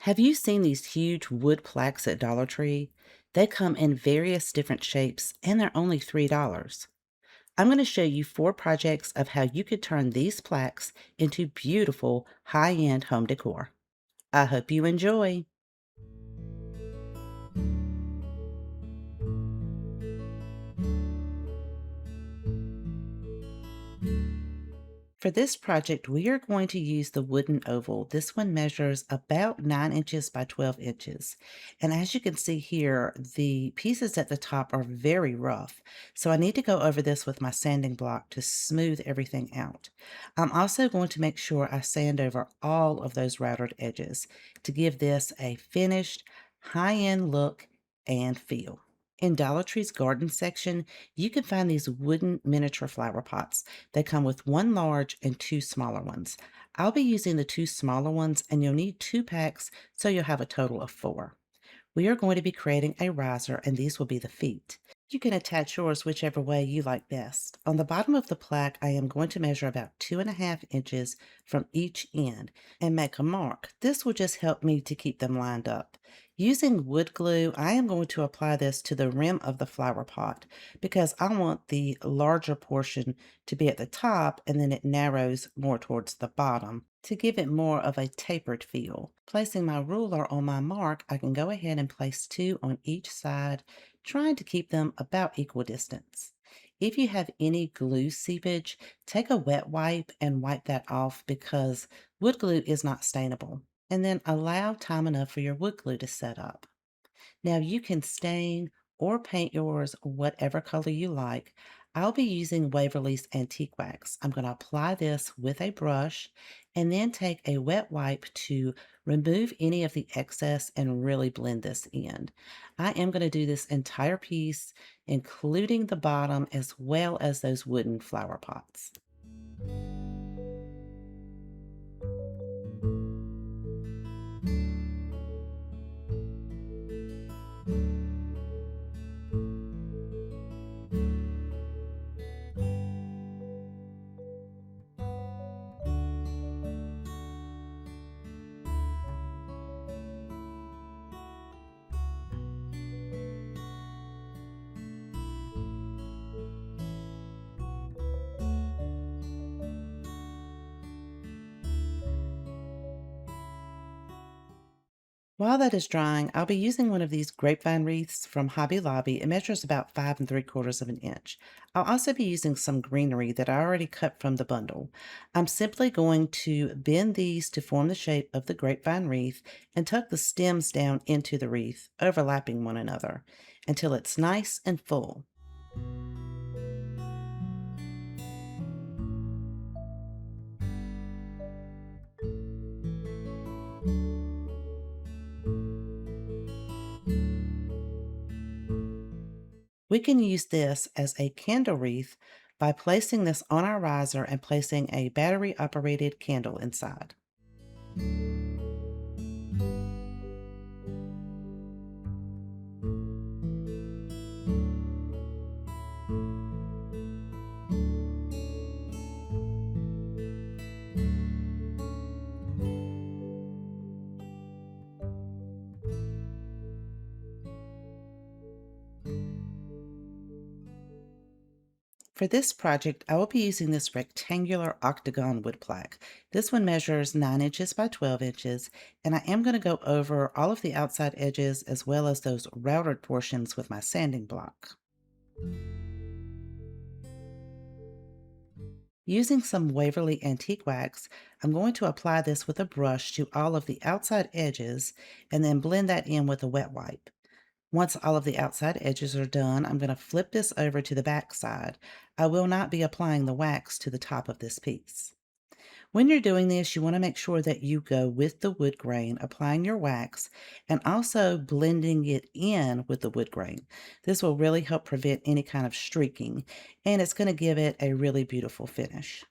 Have you seen these huge wood plaques at Dollar Tree? They come in various different shapes and they're only $3. I'm going to show you 4 projects of how you could turn these plaques into beautiful high-end home decor. I hope you enjoy. For this project, we are going to use the wooden oval. This one measures about 9 inches by 12 inches. And as you can see here, the pieces at the top are very rough. So I need to go over this with my sanding block to smooth everything out. I'm also going to make sure I sand over all of those routed edges to give this a finished, high-end look and feel. In Dollar Tree's garden section, you can find these wooden miniature flower pots. They come with one large and 2 smaller ones. I'll be using the 2 smaller ones, and you'll need 2 packs, so you'll have a total of 4. We are going to be creating a riser, and these will be the feet. You can attach yours whichever way you like best. On the bottom of the plaque, I am going to measure about 2.5 inches from each end and make a mark. This will just help me to keep them lined up. Using wood glue, I am going to apply this to the rim of the flower pot because I want the larger portion to be at the top and then it narrows more towards the bottom to give it more of a tapered feel. Placing my ruler on my mark, I can go ahead and place 2 on each side, trying to keep them about equal distance. If you have any glue seepage, take a wet wipe and wipe that off because wood glue is not stainable. And then allow time enough for your wood glue to set up. Now you can stain or paint yours whatever color you like. I'll be using Waverly's Antique Wax. I'm going to apply this with a brush and then take a wet wipe to remove any of the excess and really blend this in. I am going to do this entire piece, including the bottom as well as those wooden flower pots. While that is drying, I'll be using one of these grapevine wreaths from Hobby Lobby. It measures about 5 3/4 of an inch. I'll also be using some greenery that I already cut from the bundle. I'm simply going to bend these to form the shape of the grapevine wreath and tuck the stems down into the wreath, overlapping one another, until it's nice and full. We can use this as a candle wreath by placing this on our riser and placing a battery operated candle inside. For this project, I will be using this rectangular octagon wood plaque. This one measures 9 inches by 12 inches, and I am going to go over all of the outside edges as well as those routed portions with my sanding block. Using some Waverly Antique Wax, I'm going to apply this with a brush to all of the outside edges and then blend that in with a wet wipe. Once all of the outside edges are done, I'm going to flip this over to the back side. I will not be applying the wax to the top of this piece. When you're doing this, you want to make sure that you go with the wood grain, applying your wax and also blending it in with the wood grain. This will really help prevent any kind of streaking, and it's going to give it a really beautiful finish.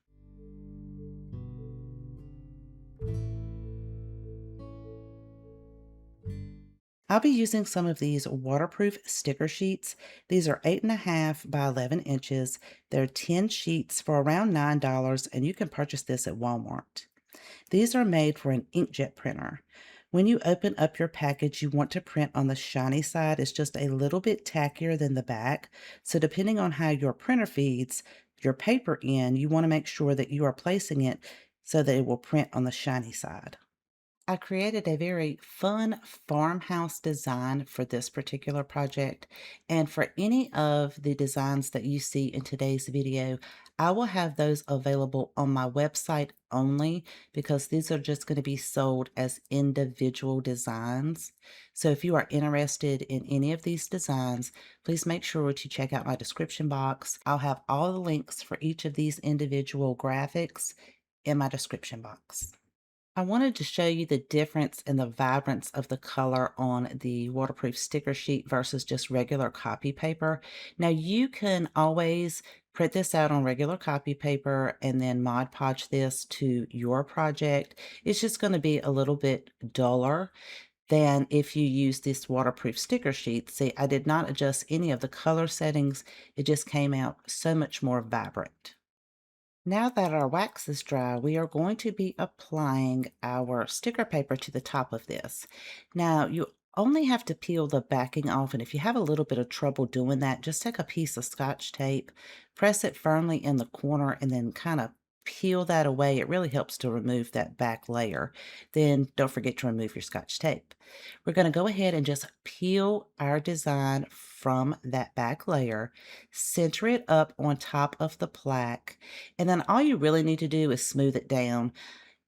I'll be using some of these waterproof sticker sheets. These are 8.5 by 11 inches. They're 10 sheets for around $9, and you can purchase this at Walmart. These are made for an inkjet printer. When you open up your package, you want to print on the shiny side. It's just a little bit tackier than the back. So depending on how your printer feeds your paper in, you want to make sure that you are placing it so that it will print on the shiny side. I created a very fun farmhouse design for this particular project. And for any of the designs that you see in today's video, I will have those available on my website only because these are just going to be sold as individual designs. So if you are interested in any of these designs, please make sure to check out my description box. I'll have all the links for each of these individual graphics in my description box. I wanted to show you the difference in the vibrance of the color on the waterproof sticker sheet versus just regular copy paper. Now you can always print this out on regular copy paper and then Mod Podge this to your project. It's just going to be a little bit duller than if you use this waterproof sticker sheet. See, I did not adjust any of the color settings. It just came out so much more vibrant. Now that our wax is dry, we are going to be applying our sticker paper to the top of this. Now, you only have to peel the backing off, and if you have a little bit of trouble doing that, just take a piece of Scotch tape, press it firmly in the corner, and then kind of peel that away. It really helps to remove that back layer. Then don't forget to remove your Scotch tape. We're going to go ahead and just peel our design from that back layer, center it up on top of the plaque, and then all you really need to do is smooth it down.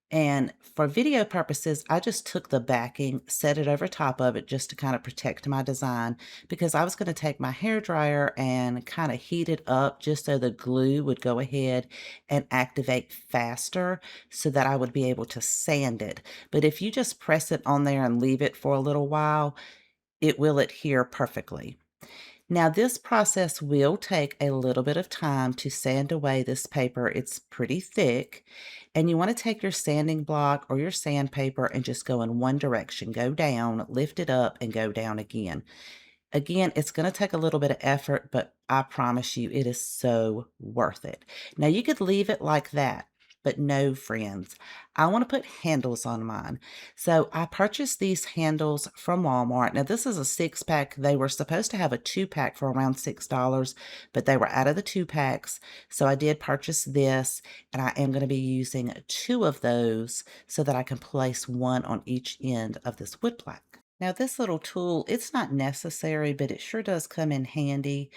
And for video purposes, I just took the backing, set it over top of it just to kind of protect my design because I was going to take my hair dryer and kind of heat it up just so the glue would go ahead and activate faster so that I would be able to sand it. But if you just press it on there and leave it for a little while, it will adhere perfectly. Now, this process will take a little bit of time to sand away this paper. It's pretty thick, and you want to take your sanding block or your sandpaper and just go in one direction. Go down, lift it up, and go down again. Again, it's going to take a little bit of effort, but I promise you it is so worth it. Now, you could leave it like that, but no, friends. I want to put handles on mine. So I purchased these handles from Walmart. Now, this is a 6-pack. They were supposed to have a 2-pack for around $6, but they were out of the 2-packs. So I did purchase this, and I am going to be using 2 of those so that I can place one on each end of this wood plaque. Now, this little tool, it's not necessary, but it sure does come in handy.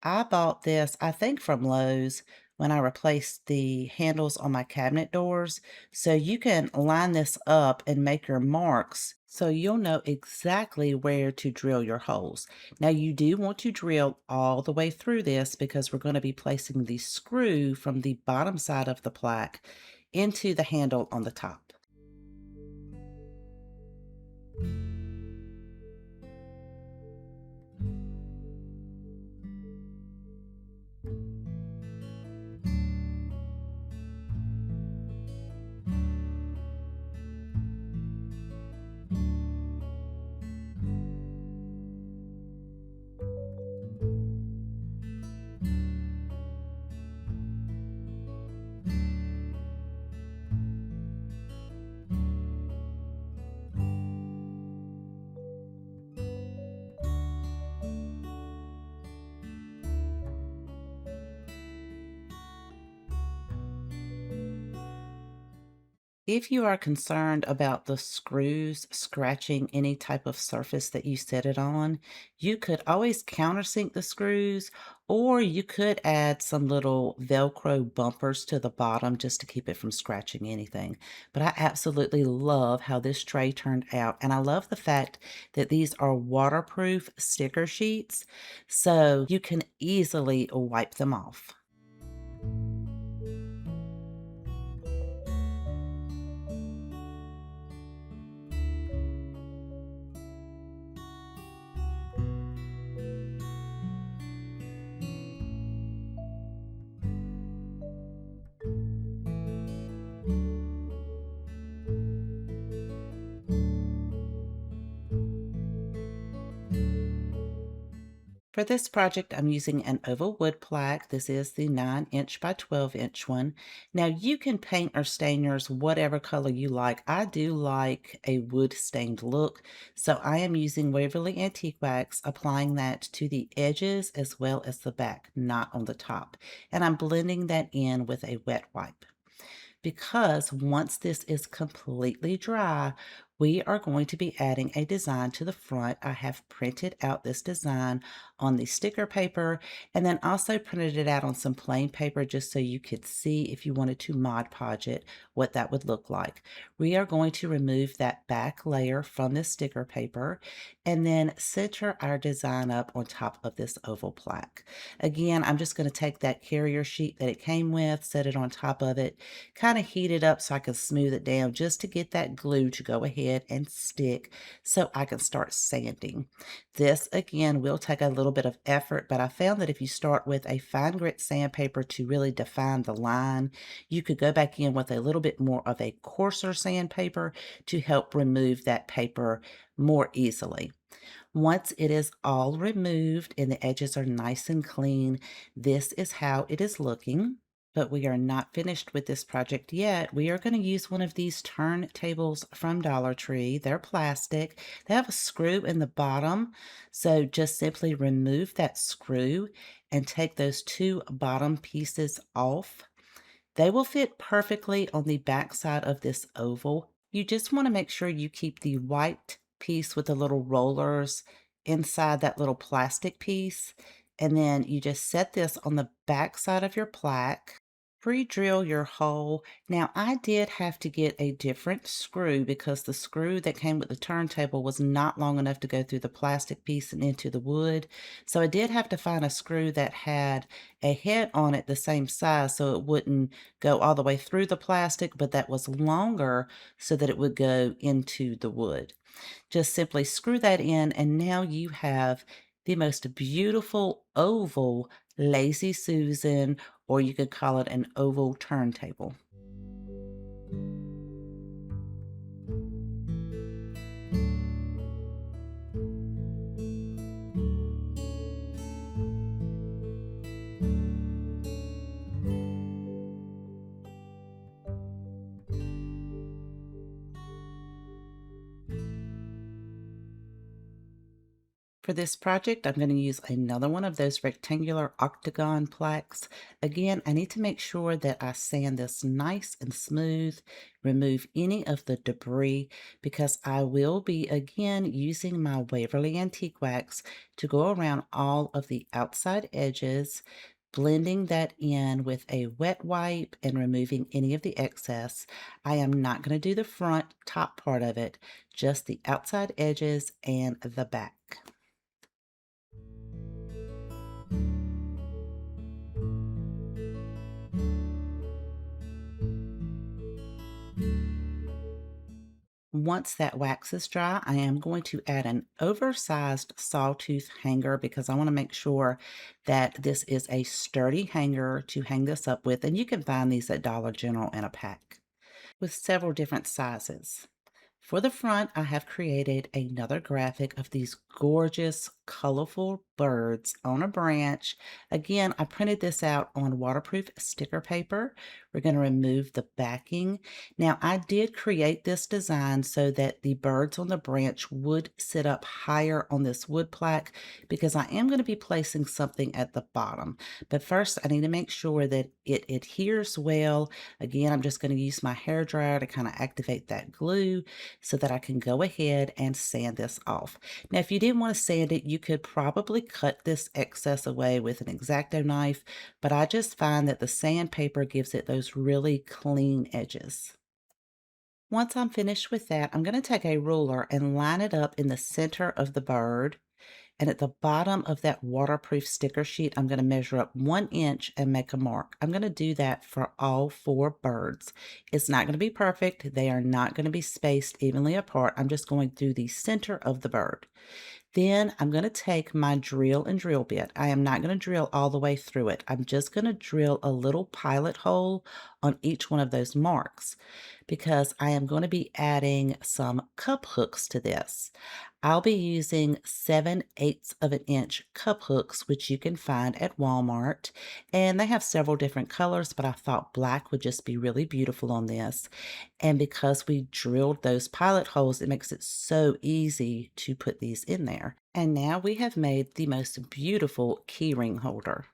I bought this, I think from Lowe's, when I replaced the handles on my cabinet doors. So you can line this up and make your marks so you'll know exactly where to drill your holes. Now, you do want to drill all the way through this because we're going to be placing the screw from the bottom side of the plaque into the handle on the top. If you are concerned about the screws scratching any type of surface that you set it on, you could always countersink the screws, or you could add some little Velcro bumpers to the bottom just to keep it from scratching anything. But I absolutely love how this tray turned out, and I love the fact that these are waterproof sticker sheets, so you can easily wipe them off. For this project, I'm using an oval wood plaque. This is the 9" by 12" one. Now, you can paint or stain yours whatever color you like. I do like a wood stained look, so I am using Waverly Antique Wax, applying that to the edges as well as the back, not on the top. And I'm blending that in with a wet wipe because once this is completely dry, we are going to be adding a design to the front. I have printed out this design on the sticker paper and then also printed it out on some plain paper just so you could see if you wanted to Mod Podge it, what that would look like. We are going to remove that back layer from the sticker paper and then center our design up on top of this oval plaque. Again, I'm just going to take that carrier sheet that it came with, set it on top of it, kind of heat it up so I can smooth it down just to get that glue to go ahead and stick so I can start sanding. This again will take a little bit of effort, but I found that if you start with a fine grit sandpaper to really define the line, you could go back in with a little bit more of a coarser sandpaper to help remove that paper more easily. Once it is all removed and the edges are nice and clean, this is how it is looking. But we are not finished with this project yet. We are going to use one of these turntables from Dollar Tree. They're plastic. They have a screw in the bottom. So just simply remove that screw and take those two bottom pieces off. They will fit perfectly on the back side of this oval. You just want to make sure you keep the white piece with the little rollers inside that little plastic piece. And then you just set this on the back side of your plaque. Pre-drill your hole. Now, I did have to get a different screw because the screw that came with the turntable was not long enough to go through the plastic piece and into the wood. So I did have to find a screw that had a head on it the same size so it wouldn't go all the way through the plastic, but that was longer so that it would go into the wood. Just simply screw that in, and now you have the most beautiful oval Lazy Susan, or you could call it an oval turntable. For this project, I'm going to use another one of those rectangular octagon plaques. Again, I need to make sure that I sand this nice and smooth, remove any of the debris, because I will be again using my Waverly Antique Wax to go around all of the outside edges, blending that in with a wet wipe and removing any of the excess. I am not going to do the front top part of it, just the outside edges and the back. Once that wax is dry, I am going to add an oversized sawtooth hanger because I want to make sure that this is a sturdy hanger to hang this up with. And you can find these at Dollar General in a pack with several different sizes. For the front, I have created another graphic of these gorgeous, colorful birds on a branch. Again, I printed this out on waterproof sticker paper. We're going to remove the backing. Now, I did create this design so that the birds on the branch would sit up higher on this wood plaque because I am going to be placing something at the bottom. But first, I need to make sure that it adheres well. Again, I'm just going to use my hair dryer to kind of activate that glue so that I can go ahead and sand this off. Now, if you didn't want to sand it, you could probably cut this excess away with an X-Acto knife, but I just find that the sandpaper gives it those really clean edges. Once I'm finished with that, I'm going to take a ruler and line it up in the center of the bird. And at the bottom of that waterproof sticker sheet, I'm going to measure up 1" and make a mark. I'm going to do that for all 4 birds. It's not going to be perfect. They are not going to be spaced evenly apart. I'm just going through the center of the bird. Then I'm going to take my drill and drill bit. I am not going to drill all the way through it. I'm just going to drill a little pilot hole on each one of those marks because I am going to be adding some cup hooks to this. I'll be using 7/8 of an inch cup hooks, which you can find at Walmart. And they have several different colors, but I thought black would just be really beautiful on this. And because we drilled those pilot holes, it makes it so easy to put these in there. And now we have made the most beautiful keyring holder.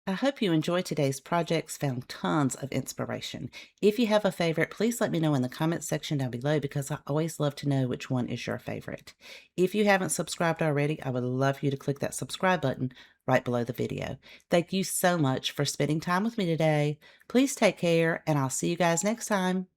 I hope you enjoyed today's projects, found tons of inspiration. If you have a favorite, please let me know in the comments section down below because I always love to know which one is your favorite. If you haven't subscribed already, I would love for you to click that subscribe button right below the video. Thank you so much for spending time with me today. Please take care, and I'll see you guys next time.